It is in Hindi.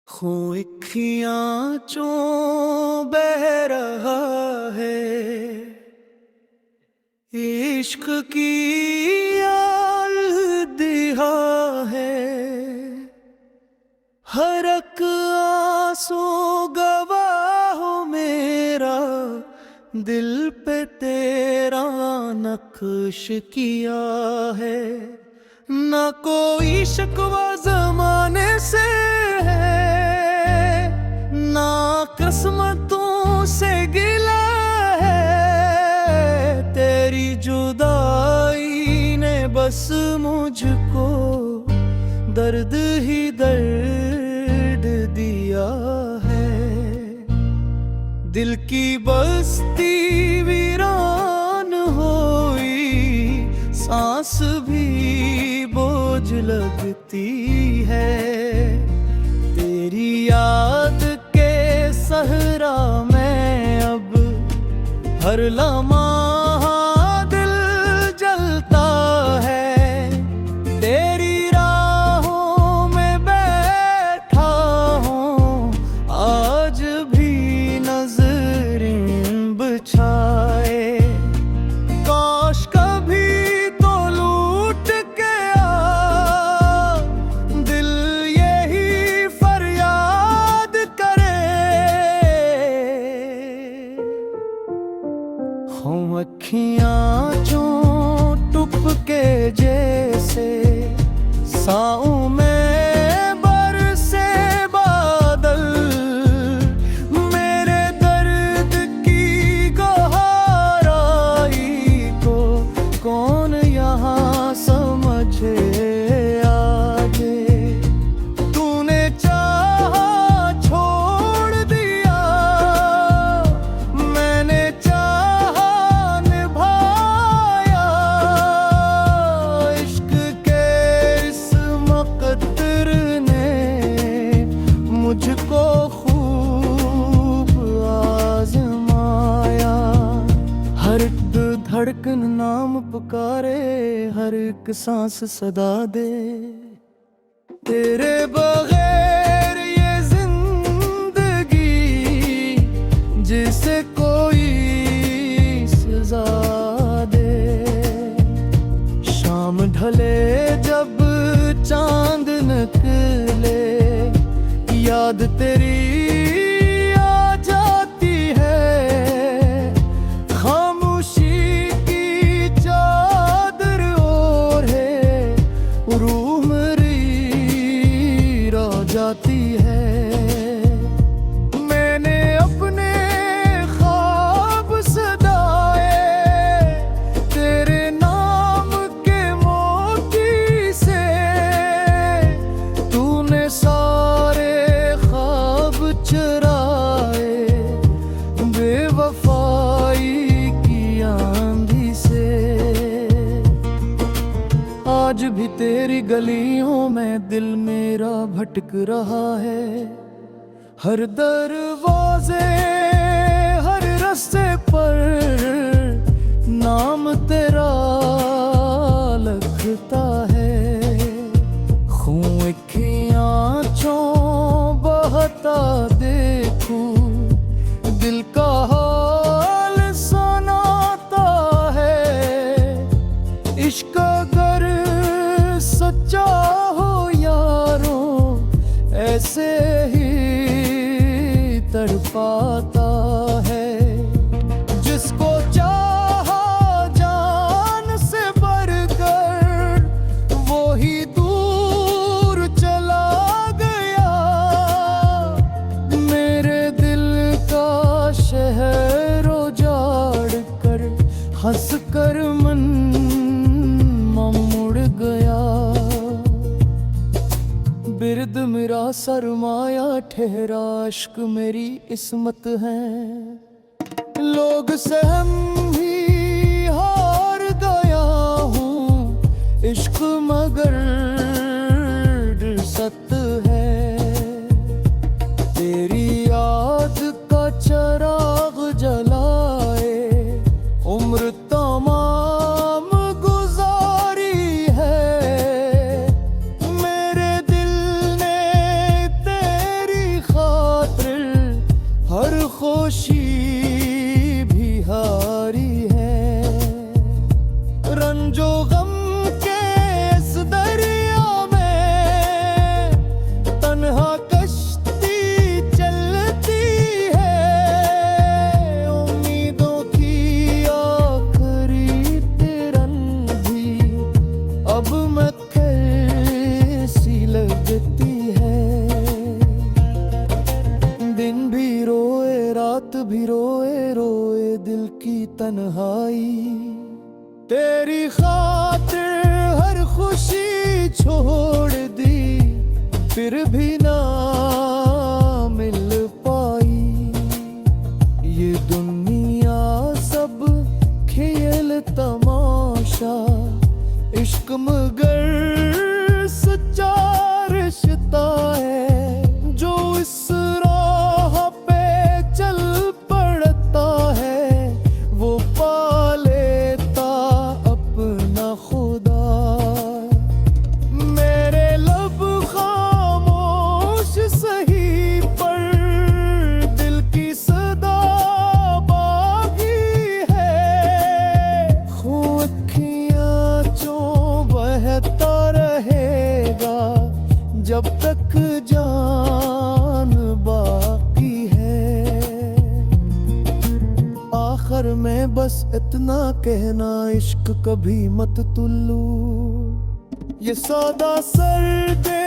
खूं खियांचों बह रहा है, इश्क की आल्दिया है। हर एक आंसू गवाह मेरा, दिल पे तेरा नक्श किया है। ना कोई शिकवा ज़माने से है, ना किस्मतों से गिला है। तेरी जुदाई ने बस मुझको दर्द ही दर्द दिया है। दिल की बस्ती वीरान हुई, सांस भी बोझ लगती है। तेरी याद के सहरा में अब हर लम्हा दिल जलता है। तेरी राहों में बैठा हूँ, आज भी नजरें बिछाए। काश कभी तो लूट के आ, दिल यही फरियाद करे। हों अखियाँ जो टूट के जैसे, साओं में बरसे बादल। मेरे दर्द की गहराई को कौन यहाँ समझे आगे। तूने चाहा छोड़ दिया, मैंने चाहा निभाया। इश्क के इस मुकद्दर ने मुझको खूब आजमाया। हर एक धड़कन नाम पुकारे, हर एक सांस सदा दे। तेरे बगैर ये जिंदगी जिसे कोई सजा दे। शाम ढले जब चांद निकले, याद तेरी आ जाती है। खामोशी की चादर ओढ़े रूह मेरी रह जाती है। मैंने अपने ख्वाब सदाए, तेरे नाम के मोती से। तूने सारे ख्वाब चुराए, बेवफाई की आंधी से। आज भी तेरी गलियों में दिल मेरा भटक रहा है। हर दरवाजे हर रास्ते पर नाम तेरा लिखता है। खूं की आँचों बहता देखूं, दिल का हाल सुनाता है। इश्क अगर सच्चा हो यारों, ऐसे ही तड़पाता है। जिसको चाहा जान से बढ़कर, वो ही दूर चला गया। मेरे दिल का शहर उजाड़ कर, हंस कर मन मुड़ गया। बिरद मेरा सरमाया ठहरा, इश्क मेरी इस्मत है। लोग सहम भी हार गया हूँ, इश्क मगर सत है। तेरी याद का चराग जलाए, उम्र तमाम गुजारी है। मेरे दिल ने तेरी भी रोए रोए दिल की तन्हाई। तेरी खातिर हर खुशी छोड़ दी, फिर भी ना मिल पाई। ये दुनिया सब खेल तमाशा, इश्क मगर सच्चा रिश्ता है। जो इस राह पे चल पड़ता है, वो पा लेता अपना खुदा। मेरे लब खामोश सही पर दिल की सदा बाकी है। खून अखियाँ चो बहता रहेगा जब तक जान बाकी है। आखिर में बस इतना कहना, इश्क कभी मत तुल्लू। ये सौदा सर दे